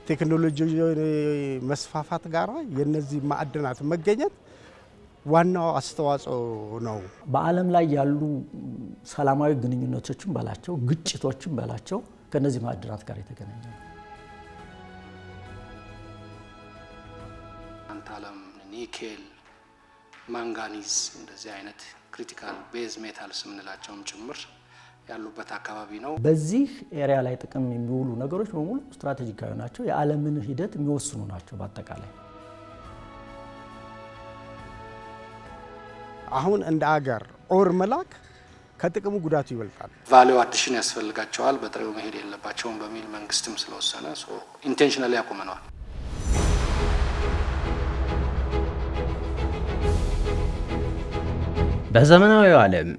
ቴክኖሎጂ መስፋፋት ጋር የነዚህ ማዕድናት መገኘት ዋናው አስተዋጽኦ ነው። በዓለም ላይ ያሉ ሰላማዊ ግንኙነቶችን ባላቸው ግጭቶችን ባላቸው ከነዚህ ማዕድናት ጋር የተገናኘ ነው። ታንታለም፣ ኒኬል፣ ማንጋኒዝ እንደዚህ አይነት ክሪቲካል ቤዝ ሜታልስ የምንላቸውም ጭምር ያሉበት አካባቢ ነው። በዚህ ኤሪያ ላይ ጥቅም የሚውሉ ነገሮች በሙሉ ስትራቴጂካዊ ናቸው። የዓለምን ሂደት የሚወስኑ ናቸው። በአጠቃላይ አሁን እንደ አገር ኦር መላክ ከጥቅሙ ጉዳቱ ይበልጣል። ቫልዩ አዲሽን ያስፈልጋቸዋል፣ በጥሬው መሄድ የለባቸውም በሚል መንግስትም ስለወሰነ ኢንቴንሽናሊ ያቆመነዋል። በዘመናዊው ዓለም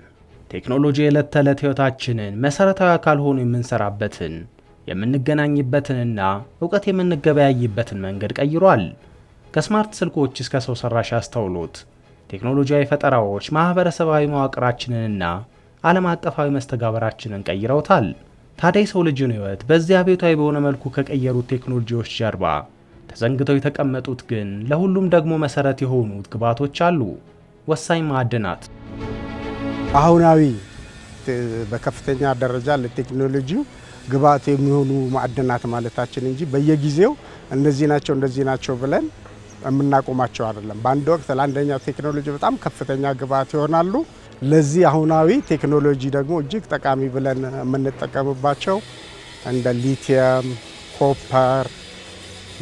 ቴክኖሎጂ የዕለት ተዕለት ህይወታችንን መሰረታዊ አካል ሆኖ የምንሰራበትን የምንገናኝበትንና ዕውቀት የምንገበያይበትን መንገድ ቀይሯል። ከስማርት ስልኮች እስከ ሰው ሰራሽ አስተውሎት ቴክኖሎጂያዊ ፈጠራዎች ማህበረሰባዊ መዋቅራችንንና ዓለም አቀፋዊ መስተጋበራችንን ቀይረውታል። ታዲያ የሰው ልጅን ህይወት በዚያ አብዮታዊ በሆነ መልኩ ከቀየሩት ቴክኖሎጂዎች ጀርባ ተዘንግተው የተቀመጡት ግን ለሁሉም ደግሞ መሰረት የሆኑት ግብዓቶች አሉ። ወሳኝ ማዕድናት አሁናዊ በከፍተኛ ደረጃ ለቴክኖሎጂው ግብዓት የሚሆኑ ማዕድናት ማለታችን እንጂ በየጊዜው እንደዚህ ናቸው ብለን የምናቆማቸው አይደለም። በአንድ ወቅት ለአንደኛው ቴክኖሎጂ በጣም ከፍተኛ ግብዓት ይሆናሉ። ለዚህ አሁናዊ ቴክኖሎጂ ደግሞ እጅግ ጠቃሚ ብለን የምንጠቀምባቸው እንደ ሊቲየም፣ ኮፐር፣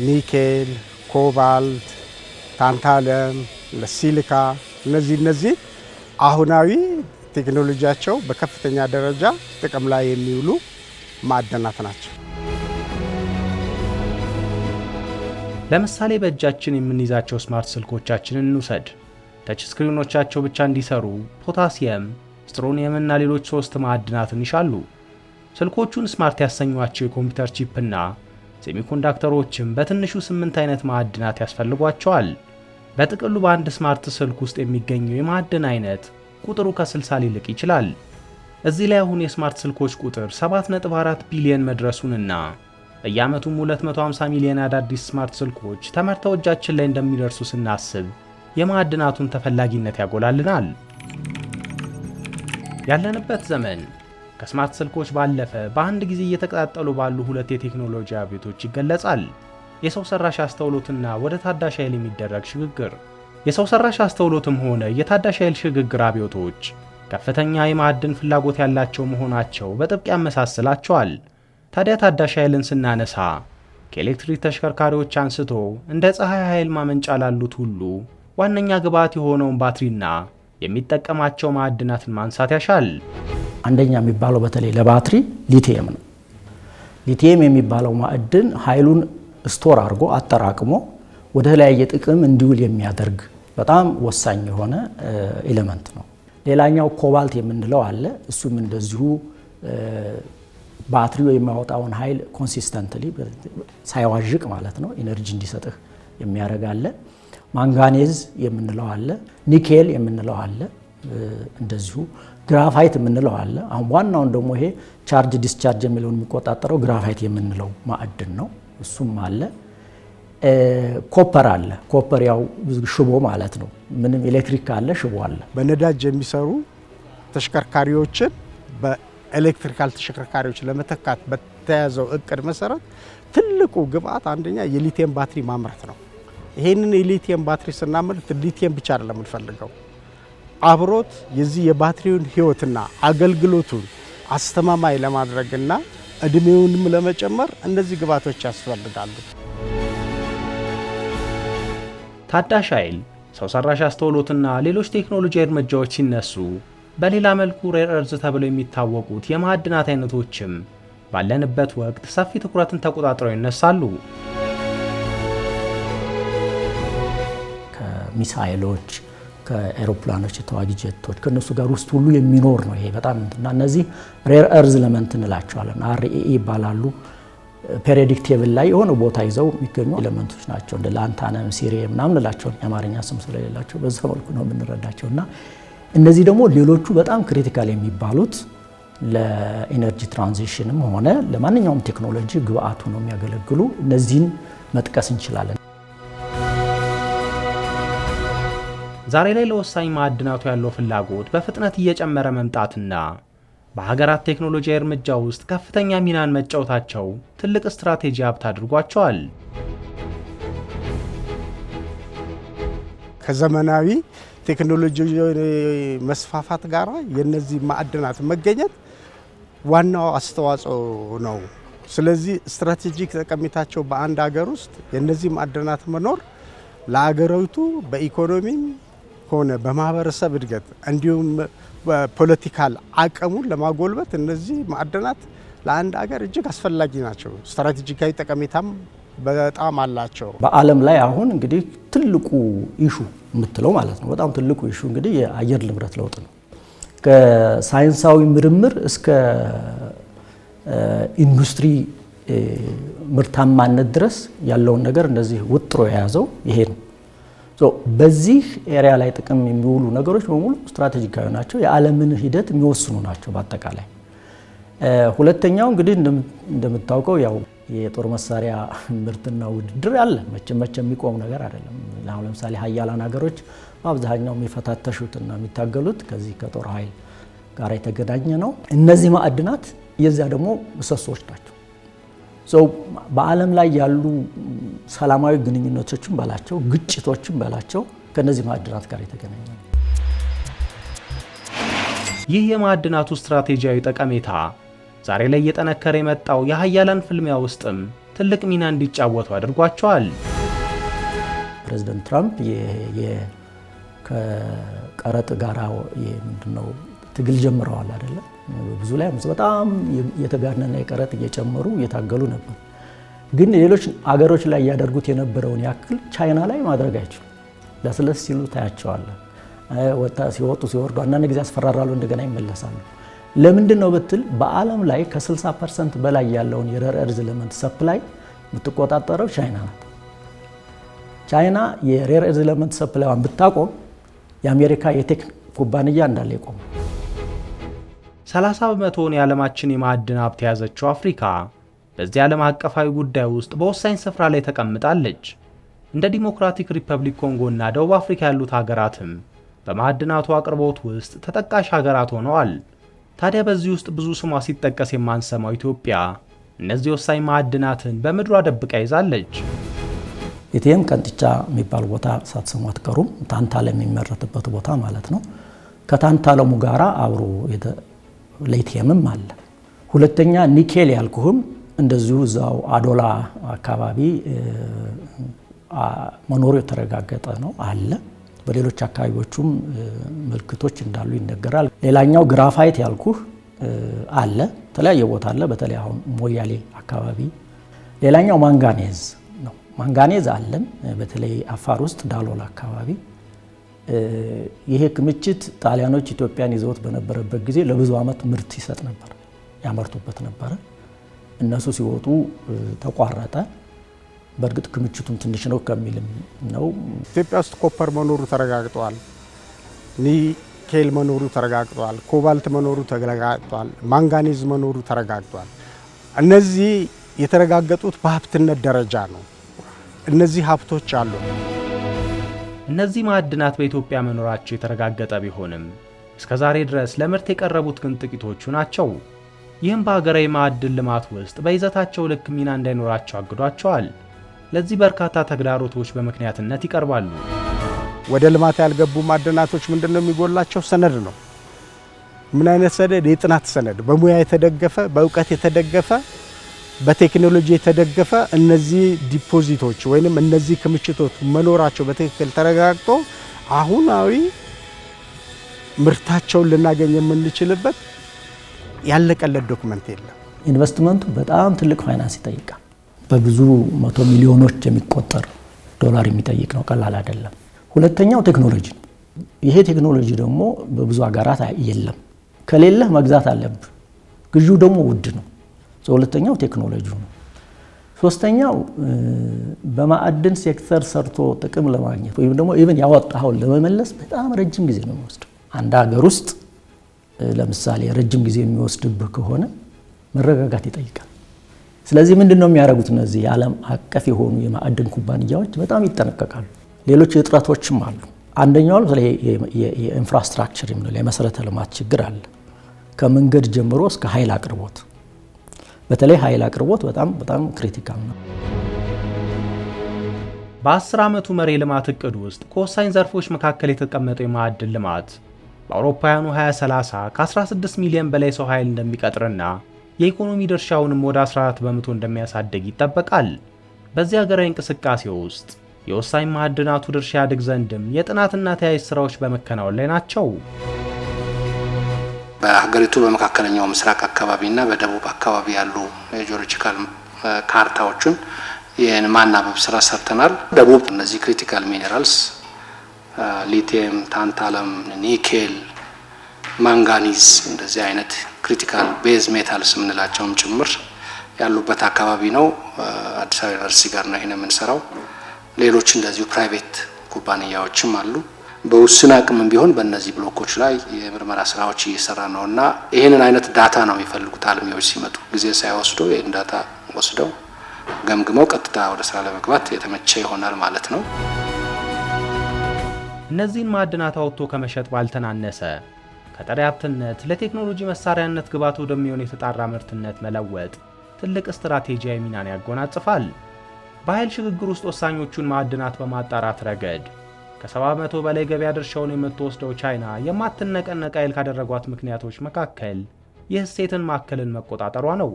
ኒኬል፣ ኮባልት፣ ታንታለም፣ ሲሊካ እነዚህ አሁናዊ ቴክኖሎጂያቸው በከፍተኛ ደረጃ ጥቅም ላይ የሚውሉ ማዕድናት ናቸው። ለምሳሌ በእጃችን የምንይዛቸው ስማርት ስልኮቻችንን እንውሰድ። ተች ስክሪኖቻቸው ብቻ እንዲሰሩ ፖታሲየም፣ ስትሮኒየም እና ሌሎች 3 ማዕድናትን ይሻሉ። ስልኮቹን ስማርት ያሰኟቸው የኮምፒውተር ቺፕና ሴሚኮንዳክተሮችም በትንሹ 8 አይነት ማዕድናት ያስፈልጓቸዋል። በጥቅሉ በአንድ ስማርት ስልክ ውስጥ የሚገኘው የማዕድን አይነት ቁጥሩ ከ60 ሊልቅ ይችላል። እዚህ ላይ አሁን የስማርት ስልኮች ቁጥር 7.4 ቢሊዮን መድረሱንና በየዓመቱም 250 ሚሊዮን አዳዲስ ስማርት ስልኮች ተመርተው እጃችን ላይ እንደሚደርሱ ስናስብ የማዕድናቱን ተፈላጊነት ያጎላልናል። ያለንበት ዘመን ከስማርት ስልኮች ባለፈ በአንድ ጊዜ እየተቀጣጠሉ ባሉ 2 የቴክኖሎጂ አብዮቶች ይገለጻል። የሰው ሰራሽ አስተውሎትና ወደ ታዳሽ ኃይል የሚደረግ ሽግግር። የሰው ሰራሽ አስተውሎትም ሆነ የታዳሽ ኃይል ሽግግር አብዮቶች ከፍተኛ የማዕድን ፍላጎት ያላቸው መሆናቸው በጥብቅ ያመሳስላቸዋል። ታዲያ ታዳሽ ኃይልን ስናነሳ ከኤሌክትሪክ ተሽከርካሪዎች አንስቶ እንደ ፀሐይ ኃይል ማመንጫ ላሉት ሁሉ ዋነኛ ግብዓት የሆነውን ባትሪና የሚጠቀማቸው ማዕድናትን ማንሳት ያሻል። አንደኛ የሚባለው በተለይ ለባትሪ ሊቲየም ነው። ሊቲየም የሚባለው ማዕድን ኃይሉን ስቶር አድርጎ አጠራቅሞ ወደ ተለያየ ጥቅም እንዲውል የሚያደርግ በጣም ወሳኝ የሆነ ኤሌመንት ነው። ሌላኛው ኮባልት የምንለው አለ። እሱም እንደዚሁ ባትሪው የሚያወጣውን ኃይል ኮንሲስተንትሊ ሳይዋዥቅ ማለት ነው ኢነርጂ እንዲሰጥህ የሚያደርግ አለ። ማንጋኔዝ የምንለው አለ። ኒኬል የምንለው አለ። እንደዚሁ ግራፋይት የምንለው አለ። አሁን ዋናውን ደግሞ ይሄ ቻርጅ ዲስቻርጅ የሚለውን የሚቆጣጠረው ግራፋይት የምንለው ማዕድን ነው። እሱም አለ። ኮፐር አለ። ኮፐር ያው ሽቦ ማለት ነው። ምንም ኤሌክትሪክ አለ፣ ሽቦ አለ። በነዳጅ የሚሰሩ ተሽከርካሪዎችን በኤሌክትሪካል ተሽከርካሪዎች ለመተካት በተያዘው እቅድ መሰረት ትልቁ ግብዓት አንደኛ የሊቲየም ባትሪ ማምረት ነው። ይሄንን የሊቲየም ባትሪ ስናመርት ሊቲየም ብቻ አይደለም የምንፈልገው፣ አብሮት የዚህ የባትሪውን ህይወትና አገልግሎቱን አስተማማኝ ለማድረግና እድሜውንም ለመጨመር እነዚህ ግብዓቶች ያስፈልጋሉ። ታዳሽ ኃይል፣ ሰው ሰራሽ አስተውሎትና ሌሎች ቴክኖሎጂ እርምጃዎች ሲነሱ በሌላ መልኩ ሬር እርዝ ተብለው የሚታወቁት የማዕድናት አይነቶችም ባለንበት ወቅት ሰፊ ትኩረትን ተቆጣጥረው ይነሳሉ። ከሚሳኤሎች፣ ከኤሮፕላኖች፣ የተዋጊ ጀቶች ከነሱ ጋር ውስጥ ሁሉ የሚኖር ነው። ይሄ በጣም እና እነዚህ ሬር እርዝ ኤሌመንት እንላቸዋለን። REE ይባላሉ። ፔሪዮዲክ ቴብል ላይ የሆነ ቦታ ይዘው የሚገኙ ኤሌመንቶች ናቸው። እንደ ላንታነም፣ ሲሪየም ምናምን እንላቸዋለን። የአማርኛ ስም ስለሌላቸው በዛ መልኩ ነው የምንረዳቸው። እና እነዚህ ደግሞ ሌሎቹ በጣም ክሪቲካል የሚባሉት ለኢነርጂ ትራንዚሽንም ሆነ ለማንኛውም ቴክኖሎጂ ግብአቱ ነው የሚያገለግሉ። እነዚህን መጥቀስ እንችላለን። ዛሬ ላይ ለወሳኝ ማዕድናቱ ያለው ፍላጎት በፍጥነት እየጨመረ መምጣትና በሀገራት ቴክኖሎጂ እርምጃ ውስጥ ከፍተኛ ሚናን መጫወታቸው ትልቅ ስትራቴጂ ሀብት አድርጓቸዋል። ከዘመናዊ ቴክኖሎጂ መስፋፋት ጋር የነዚህ ማዕድናት መገኘት ዋናው አስተዋጽኦ ነው። ስለዚህ ስትራቴጂክ ጠቀሜታቸው በአንድ ሀገር ውስጥ የነዚህ ማዕድናት መኖር ለሀገሪቱ በኢኮኖሚም ሆነ በማህበረሰብ እድገት እንዲሁም ፖለቲካል አቅሙን ለማጎልበት እነዚህ ማዕድናት ለአንድ ሀገር እጅግ አስፈላጊ ናቸው። ስትራቴጂካዊ ጠቀሜታም በጣም አላቸው። በዓለም ላይ አሁን እንግዲህ ትልቁ ኢሹ የምትለው ማለት ነው በጣም ትልቁ ኢሹ እንግዲህ የአየር ንብረት ለውጥ ነው። ከሳይንሳዊ ምርምር እስከ ኢንዱስትሪ ምርታማነት ድረስ ያለውን ነገር እንደዚህ ውጥሮ የያዘው ይሄ ነው። በዚህ ኤሪያ ላይ ጥቅም የሚውሉ ነገሮች በሙሉ ስትራቴጂካዊ ናቸው፣ የዓለምን ሂደት የሚወስኑ ናቸው በአጠቃላይ። ሁለተኛው እንግዲህ እንደምታውቀው ያው የጦር መሳሪያ ምርትና ውድድር አለ። መቼም የሚቆም ነገር አይደለም። አሁን ለምሳሌ ሀያላን ሀገሮች በአብዛኛው የሚፈታተሹትና የሚታገሉት ከዚህ ከጦር ኃይል ጋር የተገናኘ ነው። እነዚህ ማዕድናት የዚያ ደግሞ ምሰሶዎች ናቸው። በዓለም ላይ ያሉ ሰላማዊ ግንኙነቶችን በላቸው ግጭቶችን በላቸው ከነዚህ ማዕድናት ጋር የተገናኘ ነው። ይህ የማዕድናቱ ስትራቴጂያዊ ጠቀሜታ ዛሬ ላይ እየጠነከረ የመጣው የሀያላን ፍልሚያ ውስጥም ትልቅ ሚና እንዲጫወቱ አድርጓቸዋል። ፕሬዚደንት ትራምፕ ከቀረጥ ጋር ምንድነው ትግል ጀምረዋል አይደለም? ብዙ ላይ በጣም የተጋነነ የቀረጥ እየጨመሩ እየታገሉ ነበር። ግን ሌሎች አገሮች ላይ ያደርጉት የነበረውን ያክል ቻይና ላይ ማድረግ አይችሉም። ለስለስ ሲሉ ታያቸዋለን። ሲወጡ ሲወርዱ አንዳንድ ጊዜ ያስፈራራሉ፣ እንደገና ይመለሳሉ። ለምንድን ነው ብትል በዓለም ላይ ከ60% በላይ ያለውን የሬር እርዝ ኤሌመንት ሰፕላይ የምትቆጣጠረው ቻይና ናት። ቻይና የሬር እርዝ ኤሌመንት ሰፕላይዋን ብታቆም የአሜሪካ የቴክ ኩባንያ እንዳለ ይቆም። 30 በመቶውን የዓለማችን የማዕድን ሀብት የያዘችው አፍሪካ በዚህ ዓለም አቀፋዊ ጉዳይ ውስጥ በወሳኝ ስፍራ ላይ ተቀምጣለች። እንደ ዲሞክራቲክ ሪፐብሊክ ኮንጎ እና ደቡብ አፍሪካ ያሉት ሀገራትም በማዕድናቱ አቅርቦት ውስጥ ተጠቃሽ ሀገራት ሆነዋል። ታዲያ በዚህ ውስጥ ብዙ ስሟ ሲጠቀስ የማንሰማው ኢትዮጵያ እነዚህ ወሳኝ ማዕድናትን በምድሯ ደብቃ ይዛለች። ኢቲኤም ቀንጥቻ የሚባል ቦታ ሳትሰሙ አትቀሩም። ታንታለም የሚመረትበት ቦታ ማለት ነው። ከታንታለሙ ጋራ አብሮ ለኢቲኤምም አለ። ሁለተኛ ኒኬል ያልኩህም እንደዚሁ እዛው አዶላ አካባቢ መኖሩ የተረጋገጠ ነው አለ። በሌሎች አካባቢዎቹም ምልክቶች እንዳሉ ይነገራል። ሌላኛው ግራፋይት ያልኩህ አለ፣ የተለያየ ቦታ አለ፣ በተለይ አሁን ሞያሌ አካባቢ። ሌላኛው ማንጋኔዝ ነው። ማንጋኔዝ አለን በተለይ አፋር ውስጥ ዳሎል አካባቢ። ይሄ ክምችት ጣሊያኖች ኢትዮጵያን ይዘውት በነበረበት ጊዜ ለብዙ ዓመት ምርት ይሰጥ ነበር፣ ያመርቱበት ነበረ። እነሱ ሲወጡ ተቋረጠ። በእርግጥ ክምችቱም ትንሽ ነው ከሚልም ነው። ኢትዮጵያ ውስጥ ኮፐር መኖሩ ተረጋግጧል፣ ኒኬል መኖሩ ተረጋግጧል፣ ኮባልት መኖሩ ተረጋግጧል፣ ማንጋኔዝ መኖሩ ተረጋግጧል። እነዚህ የተረጋገጡት በሀብትነት ደረጃ ነው። እነዚህ ሀብቶች አሉ። እነዚህ ማዕድናት በኢትዮጵያ መኖራቸው የተረጋገጠ ቢሆንም እስከ ዛሬ ድረስ ለምርት የቀረቡት ግን ጥቂቶቹ ናቸው። ይህም በሀገራዊ ማዕድን ልማት ውስጥ በይዘታቸው ልክ ሚና እንዳይኖራቸው አግዷቸዋል። ለዚህ በርካታ ተግዳሮቶች በምክንያትነት ይቀርባሉ። ወደ ልማት ያልገቡ ማዕድናቶች ምንድነው የሚጎላቸው? ሰነድ ነው። ምን አይነት ሰነድ? የጥናት ሰነድ፣ በሙያ የተደገፈ፣ በእውቀት የተደገፈ፣ በቴክኖሎጂ የተደገፈ እነዚህ ዲፖዚቶች ወይንም እነዚህ ክምችቶች መኖራቸው በትክክል ተረጋግጦ አሁናዊ ምርታቸውን ልናገኝ የምንችልበት ያለቀለት ዶክመንት የለም። ኢንቨስትመንቱ በጣም ትልቅ ፋይናንስ ይጠይቃል። በብዙ መቶ ሚሊዮኖች የሚቆጠር ዶላር የሚጠይቅ ነው፣ ቀላል አይደለም። ሁለተኛው ቴክኖሎጂ ነው። ይሄ ቴክኖሎጂ ደግሞ በብዙ ሀገራት የለም። ከሌለህ መግዛት አለብህ። ግዢው ደግሞ ውድ ነው። ሁለተኛው ቴክኖሎጂ ነው። ሶስተኛው በማዕድን ሴክተር ሰርቶ ጥቅም ለማግኘት ወይም ደግሞ ኢቭን ያወጣውን ለመመለስ በጣም ረጅም ጊዜ ነው የሚወስደው። አንድ ሀገር ውስጥ ለምሳሌ ረጅም ጊዜ የሚወስድብህ ከሆነ መረጋጋት ይጠይቃል። ስለዚህ ምንድነው የሚያደርጉት እነዚህ የዓለም አቀፍ የሆኑ የማዕድን ኩባንያዎች በጣም ይጠነቀቃሉ። ሌሎች እጥረቶችም አሉ። አንደኛው ለምሳሌ የኢንፍራስትራክቸር የምንለው የመሰረተ ልማት ችግር አለ። ከመንገድ ጀምሮ እስከ ኃይል አቅርቦት፣ በተለይ ኃይል አቅርቦት በጣም ክሪቲካል ነው። በ10 ዓመቱ መሪ ልማት እቅድ ውስጥ ከወሳኝ ዘርፎች መካከል የተቀመጠው የማዕድን ልማት በአውሮፓውያኑ 2030 ከ16 ሚሊዮን በላይ ሰው ኃይል እንደሚቀጥርና የኢኮኖሚ ድርሻውንም ወደ 14 በመቶ እንደሚያሳድግ ይጠበቃል። በዚህ ሀገራዊ እንቅስቃሴ ውስጥ የወሳኝ ማዕድናቱ ድርሻ ያድግ ዘንድም የጥናትና ተያያዥ ስራዎች በመከናወን ላይ ናቸው። በሀገሪቱ በመካከለኛው ምስራቅ አካባቢና በደቡብ አካባቢ ያሉ የጂኦሎጂካል ካርታዎችን የማናበብ ስራ ሰርተናል። ደቡብ እነዚህ ክሪቲካል ሚኔራልስ ሊቲየም፣ ታንታለም፣ ኒኬል፣ ማንጋኒዝ እንደዚህ አይነት ክሪቲካል ቤዝ ሜታልስ የምንላቸውም ጭምር ያሉበት አካባቢ ነው። አዲስ አበባ ዩኒቨርሲቲ ጋር ነው ይሄን የምንሰራው። ሌሎች እንደዚሁ ፕራይቬት ኩባንያዎችም አሉ። በውስን አቅምም ቢሆን በእነዚህ ብሎኮች ላይ የምርመራ ስራዎች እየሰራ ነውና ይሄንን አይነት ዳታ ነው የሚፈልጉት አልሚዎች ሲመጡ ጊዜ ሳይወስዱ ይሄን ዳታ ወስደው ገምግመው ቀጥታ ወደ ስራ ለመግባት የተመቸ ይሆናል ማለት ነው። እነዚህን ማዕድናት አውጥቶ ከመሸጥ ባልተናነሰ ከጥሬ ሀብትነት ለቴክኖሎጂ መሳሪያነት ግብዓት ወደሚሆን የተጣራ ምርትነት መለወጥ ትልቅ ስትራቴጂያዊ ሚናን ያጎናጽፋል። በኃይል ሽግግር ውስጥ ወሳኞቹን ማዕድናት በማጣራት ረገድ ከ70% በላይ ገበያ ድርሻውን የምትወስደው ቻይና የማትነቀነቅ ኃይል ካደረጓት ምክንያቶች መካከል የእሴትን ማዕከልን መቆጣጠሯ ነው።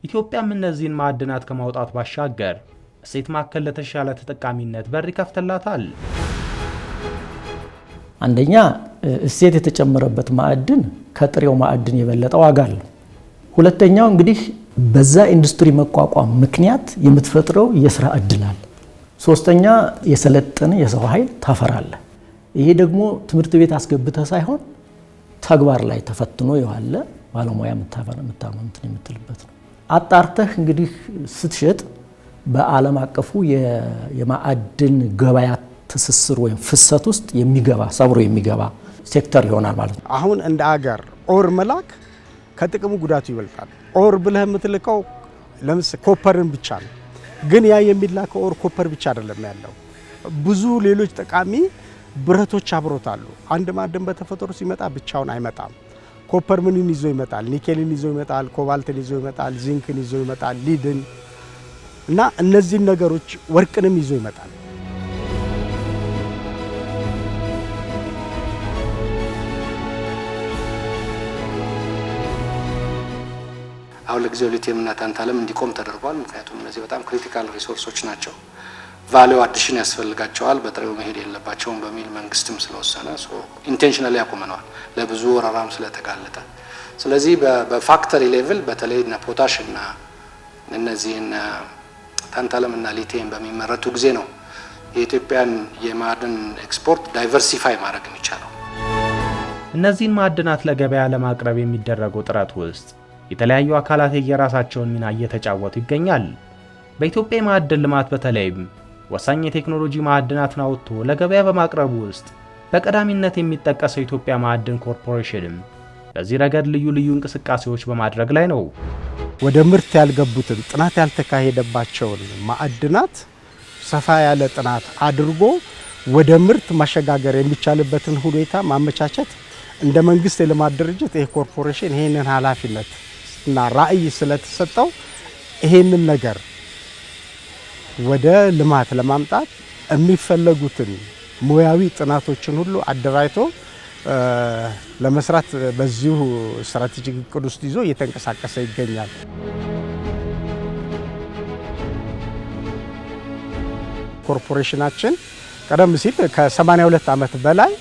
ኢትዮጵያም እነዚህን ማዕድናት ከማውጣት ባሻገር እሴት ማዕከል ለተሻለ ተጠቃሚነት በር ይከፍትላታል። አንደኛ እሴት የተጨመረበት ማዕድን ከጥሬው ማዕድን የበለጠ ዋጋ አለው። ሁለተኛው እንግዲህ በዛ ኢንዱስትሪ መቋቋም ምክንያት የምትፈጥረው የስራ እድል አለ። ሶስተኛ የሰለጠነ የሰው ኃይል ታፈራለህ። ይሄ ደግሞ ትምህርት ቤት አስገብተህ ሳይሆን ተግባር ላይ ተፈትኖ የዋለ ባለሙያ የምትልበት ነው። አጣርተህ እንግዲህ ስትሸጥ በዓለም አቀፉ የማዕድን ገበያ ትስስር ወይም ፍሰት ውስጥ የሚገባ ሰብሮ የሚገባ ሴክተር ይሆናል ማለት ነው። አሁን እንደ አገር ኦር መላክ ከጥቅሙ ጉዳቱ ይበልጣል። ኦር ብለህ የምትልከው ለምሳሌ ኮፐርን ብቻ ነው። ግን ያ የሚላከው ኦር ኮፐር ብቻ አይደለም ያለው፣ ብዙ ሌሎች ጠቃሚ ብረቶች አብሮታሉ። አንድ ማዕድን በተፈጥሮ ሲመጣ ብቻውን አይመጣም። ኮፐር ምንን ይዞ ይመጣል? ኒኬልን ይዞ ይመጣል፣ ኮባልትን ይዞ ይመጣል፣ ዚንክን ይዞ ይመጣል፣ ሊድን እና እነዚህን ነገሮች ወርቅንም ይዞ ይመጣል። አሁን ለጊዜው ሊቲየም እና ታንታለም እንዲቆም ተደርጓል። ምክንያቱም እነዚህ በጣም ክሪቲካል ሪሶርሶች ናቸው። ቫልዩ አዲሽን ያስፈልጋቸዋል፣ በጥሬው መሄድ የለባቸውም በሚል መንግስትም ስለወሰነ ኢንቴንሽናሊ ያቆመነዋል፣ ለብዙ ወረራም ስለተጋለጠ። ስለዚህ በፋክተሪ ሌቭል በተለይ እና ፖታሽ እና እነዚህን ታንታለም እና ሊቲየም በሚመረቱ ጊዜ ነው የኢትዮጵያን የማዕድን ኤክስፖርት ዳይቨርሲፋይ ማድረግ የሚቻለው። እነዚህን ማዕድናት ለገበያ ለማቅረብ የሚደረገው ጥረት ውስጥ የተለያዩ አካላት የራሳቸውን ሚና እየተጫወቱ ይገኛል። በኢትዮጵያ የማዕድን ልማት በተለይም ወሳኝ የቴክኖሎጂ ማዕድናትን አውጥቶ ለገበያ በማቅረብ ውስጥ በቀዳሚነት የሚጠቀሰው የኢትዮጵያ ማዕድን ኮርፖሬሽንም በዚህ ረገድ ልዩ ልዩ እንቅስቃሴዎች በማድረግ ላይ ነው። ወደ ምርት ያልገቡትን ጥናት ያልተካሄደባቸውን ማዕድናት ሰፋ ያለ ጥናት አድርጎ ወደ ምርት ማሸጋገር የሚቻልበትን ሁኔታ ማመቻቸት እንደ መንግስት የልማት ድርጅት ይሄ ኮርፖሬሽን ይሄንን ኃላፊነት እና ራዕይ ስለተሰጠው ይሄንን ነገር ወደ ልማት ለማምጣት የሚፈለጉትን ሙያዊ ጥናቶችን ሁሉ አደራጅቶ ለመስራት በዚሁ ስትራቴጂክ እቅድ ውስጥ ይዞ እየተንቀሳቀሰ ይገኛል። ኮርፖሬሽናችን ቀደም ሲል ከ82 ዓመት በላይ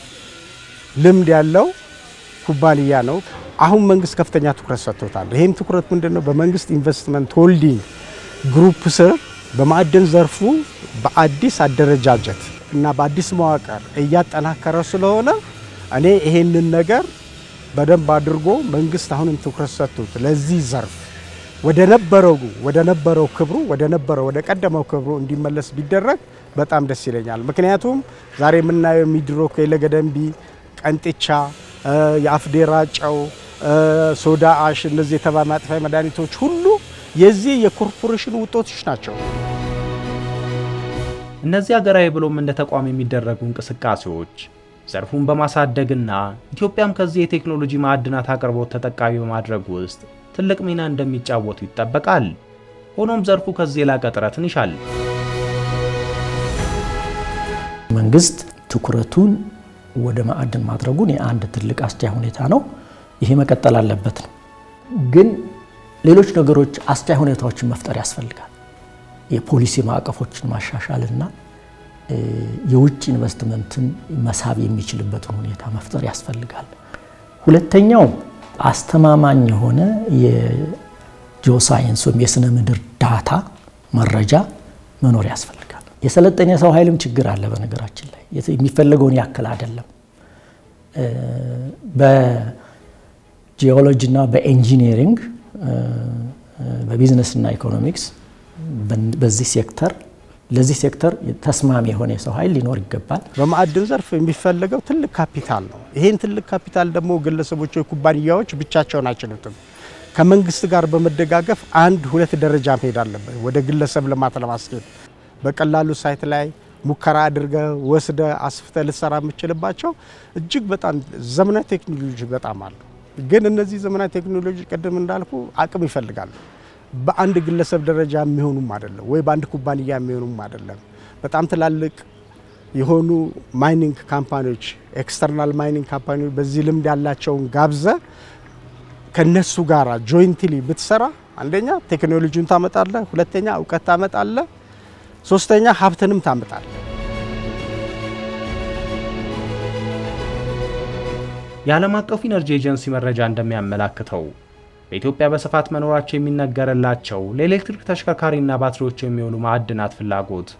ልምድ ያለው ኩባንያ ነው። አሁን መንግስት ከፍተኛ ትኩረት ሰጥቶታል። ይህም ትኩረት ምንድነው? በመንግስት ኢንቨስትመንት ሆልዲንግ ግሩፕ ስር በማዕድን ዘርፉ በአዲስ አደረጃጀት እና በአዲስ መዋቅር እያጠናከረ ስለሆነ እኔ ይሄንን ነገር በደንብ አድርጎ መንግስት አሁንም ትኩረት ሰጥቶት ለዚህ ዘርፍ ወደ ነበረው ክብሩ ወደ ቀደመው ክብሩ እንዲመለስ ቢደረግ በጣም ደስ ይለኛል። ምክንያቱም ዛሬ የምናየው ሚድሮክ፣ የለገደንቢ፣ ቀንጥቻ የአፍዴራ ጨው፣ ሶዳ አሽ፣ እነዚህ የተባይ ማጥፊያ መድኃኒቶች ሁሉ የዚህ የኮርፖሬሽኑ ውጤቶች ናቸው። እነዚህ ሀገራዊ ብሎም እንደ ተቋም የሚደረጉ እንቅስቃሴዎች ዘርፉን በማሳደግና ኢትዮጵያም ከዚህ የቴክኖሎጂ ማዕድናት አቅርቦት ተጠቃሚ በማድረግ ውስጥ ትልቅ ሚና እንደሚጫወቱ ይጠበቃል። ሆኖም ዘርፉ ከዚህ የላቀ ጥረትን ይሻል። መንግስት ትኩረቱን ወደ ማዕድን ማድረጉን የአንድ ትልቅ አስቻይ ሁኔታ ነው። ይሄ መቀጠል አለበት ነው። ግን ሌሎች ነገሮች አስቻይ ሁኔታዎችን መፍጠር ያስፈልጋል። የፖሊሲ ማዕቀፎችን ማሻሻልና የውጭ ኢንቨስትመንትን መሳብ የሚችልበትን ሁኔታ መፍጠር ያስፈልጋል። ሁለተኛው አስተማማኝ የሆነ የጂኦሳይንስ ወይም የስነ ምድር ዳታ መረጃ መኖር ያስፈልጋል። የሰለጠነ ሰው ኃይልም ችግር አለ። በነገራችን ላይ የሚፈልገውን ያክል አይደለም። በጂኦሎጂና በኢንጂነሪንግ በቢዝነስና ኢኮኖሚክስ በዚህ ሴክተር ለዚህ ሴክተር ተስማሚ የሆነ የሰው ኃይል ሊኖር ይገባል። በማዕድን ዘርፍ የሚፈልገው ትልቅ ካፒታል ነው። ይሄን ትልቅ ካፒታል ደግሞ ግለሰቦች ወይ ኩባንያዎች ብቻቸውን አይችሉትም። ከመንግስት ጋር በመደጋገፍ 1-2 ደረጃ መሄድ አለበት ወደ ግለሰብ ልማት ለማስኬድ። በቀላሉ ሳይት ላይ ሙከራ አድርገ ወስደ አስፍተ ልሰራ የምችልባቸው እጅግ በጣም ዘመናዊ ቴክኖሎጂ በጣም አሉ። ግን እነዚህ ዘመናዊ ቴክኖሎጂ ቀደም እንዳልኩ አቅም ይፈልጋሉ። በአንድ ግለሰብ ደረጃ የሚሆኑም አይደለም ወይ በአንድ ኩባንያ የሚሆኑም አይደለም። በጣም ትላልቅ የሆኑ ማይኒንግ ካምፓኒዎች፣ ኤክስተርናል ማይኒንግ ካምፓኒዎች በዚህ ልምድ ያላቸውን ጋብዘ ከነሱ ጋር ጆይንትሊ ብትሰራ አንደኛ ቴክኖሎጂውን ታመጣለ፣ ሁለተኛ እውቀት ታመጣለ፣ ሶስተኛ ሀብትንም ታመጣለ። የዓለም አቀፉ ኢነርጂ ኤጀንሲ መረጃ እንደሚያመላክተው በኢትዮጵያ በስፋት መኖራቸው የሚነገርላቸው ለኤሌክትሪክ ተሽከርካሪና ባትሪዎች የሚሆኑ ማዕድናት ፍላጎት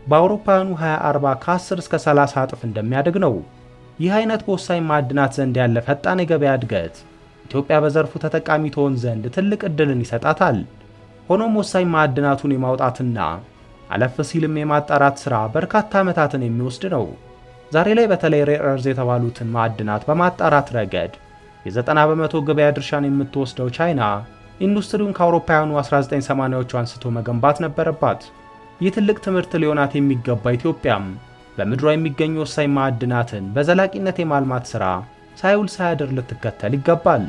በአውሮፓውያኑ 2040 ከ10 እስከ 30 እጥፍ እንደሚያድግ ነው። ይህ አይነት በወሳኝ ማዕድናት ዘንድ ያለ ፈጣን የገበያ እድገት ኢትዮጵያ በዘርፉ ተጠቃሚ ትሆን ዘንድ ትልቅ ዕድልን ይሰጣታል። ሆኖም ወሳኝ ማዕድናቱን የማውጣትና አለፍ ሲልም የማጣራት ሥራ በርካታ ዓመታትን የሚወስድ ነው። ዛሬ ላይ በተለይ ሬር እርዝ የተባሉትን ማዕድናት በማጣራት ረገድ የ90 በመቶ ገበያ ድርሻን የምትወስደው ቻይና ኢንዱስትሪውን ከአውሮፓውያኑ 1980ዎቹ አንስቶ መገንባት ነበረባት። ይህ ትልቅ ትምህርት ሊሆናት የሚገባ ኢትዮጵያም በምድሯ የሚገኙ ወሳኝ ማዕድናትን በዘላቂነት የማልማት ሥራ ሳይውል ሳያድር ልትከተል ይገባል።